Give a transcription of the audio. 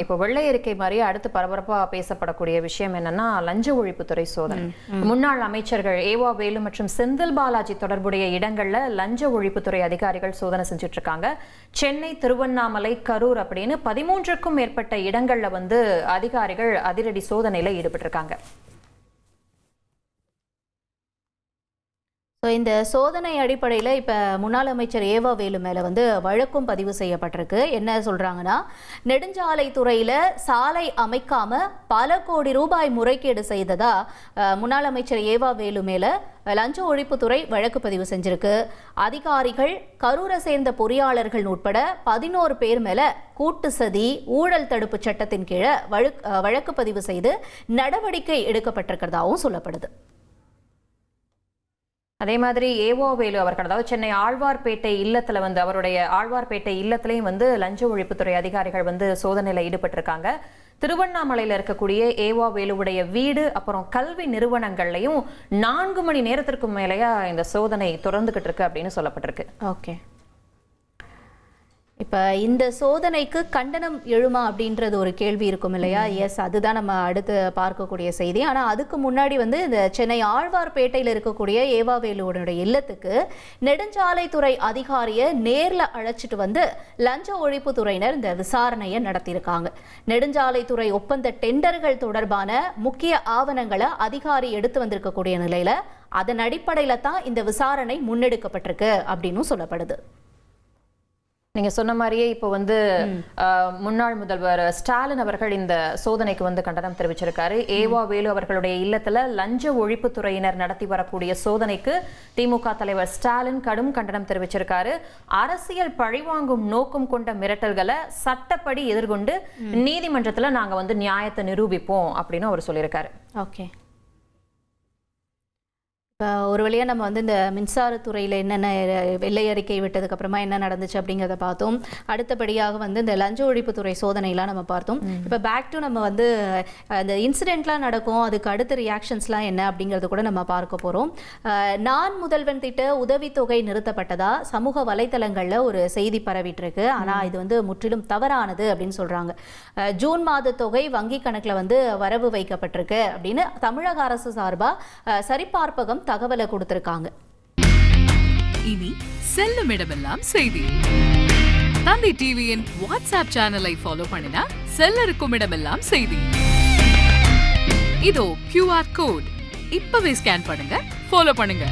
இப்போ வெள்ளை அறிக்கை மாதிரி அடுத்து பரபரப்பா பேசப்படக்கூடிய விஷயம் என்னன்னா லஞ்ச ஒழிப்புத்துறை சோதனை. முன்னாள் அமைச்சர்கள் ஏவா வேலு மற்றும் செந்தில் பாலாஜி தொடர்புடைய இடங்கள்ல லஞ்ச ஒழிப்புத்துறை அதிகாரிகள் சோதனை செஞ்சுட்டு இருக்காங்க. சென்னை, திருவண்ணாமலை, கரூர் அப்படின்னு 13க்கும் மேற்பட்ட இடங்கள்ல அதிகாரிகள் அதிரடி சோதனையில ஈடுபட்டிருக்காங்க. இந்த சோதனை அடிப்படையில் இப்போ முன்னாள் அமைச்சர் ஏவா வேலு மேலே வழக்கும் பதிவு செய்யப்பட்டிருக்கு. என்ன சொல்கிறாங்கன்னா, நெடுஞ்சாலைத்துறையில் சாலை அமைக்காம பல கோடி ரூபாய் முறைகேடு செய்ததா முன்னாள் அமைச்சர் ஏவா வேலு மேலே லஞ்ச ஒழிப்புத்துறை வழக்கு பதிவு செஞ்சிருக்கு. அதிகாரிகள், கரூரை சேர்ந்த பொறியாளர்கள் உட்பட 11 பேர் மேலே கூட்டு சதி, ஊழல் தடுப்பு சட்டத்தின் கீழே வழக்கு பதிவு செய்து நடவடிக்கை எடுக்கப்பட்டிருக்கிறதாகவும் சொல்லப்படுது. அதே மாதிரி ஏவா வேலு அவர்கள், அதாவது சென்னை ஆழ்வார்பேட்டை இல்லத்துல அவருடைய ஆழ்வார்பேட்டை இல்லத்திலையும் லஞ்ச ஒழிப்புத்துறை அதிகாரிகள் சோதனையில ஈடுபட்டிருக்காங்க. திருவண்ணாமலையில இருக்கக்கூடிய ஏவா வேலுவுடைய வீடு அப்புறம் கல்வி நிறுவனங்கள்லையும் 4 மணி நேரத்திற்கு மேலேயா இந்த சோதனை தொடர்ந்துகிட்டு இருக்கு அப்படின்னு சொல்லப்பட்டிருக்கு. ஓகே, இப்போ இந்த சோதனைக்கு கண்டனம் எழுமா அப்படின்றது ஒரு கேள்வி இருக்கும் இல்லையா? எஸ், அதுதான் நம்ம அடுத்து பார்க்கக்கூடிய செய்தி. ஆனால் அதுக்கு முன்னாடி இந்த சென்னை ஆழ்வார்பேட்டையில் இருக்கக்கூடிய ஏவா வேலுவோட இல்லத்துக்கு நெடுஞ்சாலைத்துறை அதிகாரியை நேரில் அழைச்சிட்டு லஞ்ச ஒழிப்புத்துறையினர் இந்த விசாரணையை நடத்தியிருக்காங்க. நெடுஞ்சாலைத்துறை ஒப்பந்த டெண்டர்கள் தொடர்பான முக்கிய ஆவணங்களை அதிகாரி எடுத்து வந்திருக்கக்கூடிய நிலையில அதன் அடிப்படையில் தான் இந்த விசாரணை முன்னெடுக்கப்பட்டிருக்கு அப்படின்னு சொல்லப்படுது. நீங்க சொன்ன மாதிரியே இப்போ முன்னாள் முதல்வர் ஸ்டாலின் அவர்கள் இந்த சோதனைக்கு கண்டனம் தெரிவிச்சிருக்காரு. ஏவா வேலு அவர்களுடைய இல்லத்துல லஞ்ச ஒழிப்புத்துறையினர் நடத்தி வரக்கூடிய சோதனைக்கு திமுக தலைவர் ஸ்டாலின் கடும் கண்டனம் தெரிவிச்சிருக்காரு. அரசியல் பழிவாங்கும் நோக்கம் கொண்ட மிரட்டல்களை சட்டப்படி எதிர்கொண்டு நீதிமன்றத்துல நாங்க நியாயத்தை நிரூபிப்போம் அப்படின்னு அவர் சொல்லியிருக்காரு. ஓகே, இப்போ ஒரு வழியாக நம்ம இந்த மின்சாரத்துறையில் என்னென்ன வெள்ளை அறிக்கை விட்டதுக்கு அப்புறமா என்ன நடந்துச்சு அப்படிங்கிறத பார்த்தோம். அடுத்தபடியாக இந்த லஞ்ச ஒழிப்புத்துறை சோதனைலாம் நம்ம பார்த்தோம். இப்போ பேக் டு நம்ம அந்த இன்சிடென்ட்லாம் நடக்கும், அதுக்கு அடுத்த ரியாக்ஷன்ஸ்லாம் என்ன அப்படிங்கிறது கூட நம்ம பார்க்க போகிறோம். நான் முதல்வன் திட்ட உதவித்தொகை நிறுத்தப்பட்டதா சமூக வலைத்தளங்களில் ஒரு செய்தி பரவிட்டுருக்கு. ஆனால் இது முற்றிலும் தவறானது அப்படின்னு சொல்கிறாங்க. ஜூன் மாத தொகை வங்கி கணக்கில் வரவு வைக்கப்பட்டிருக்கு அப்படின்னு தமிழக அரசு சார்பாக சரிபார்ப்பகம் தகவலை கொடுத்திருக்காங்க. இனி செல்லும் இடமெல்லாம் செய்தி. தந்தை டிவியின் வாட்ஸ்அப் சேனலை ஃபாலோ பண்ணினா செல்லருக்கும் இடமெல்லாம் செய்தி. இதோ QR கோட், இப்பவே ஸ்கேன் பண்ணுங்க, ஃபாலோ பண்ணுங்க.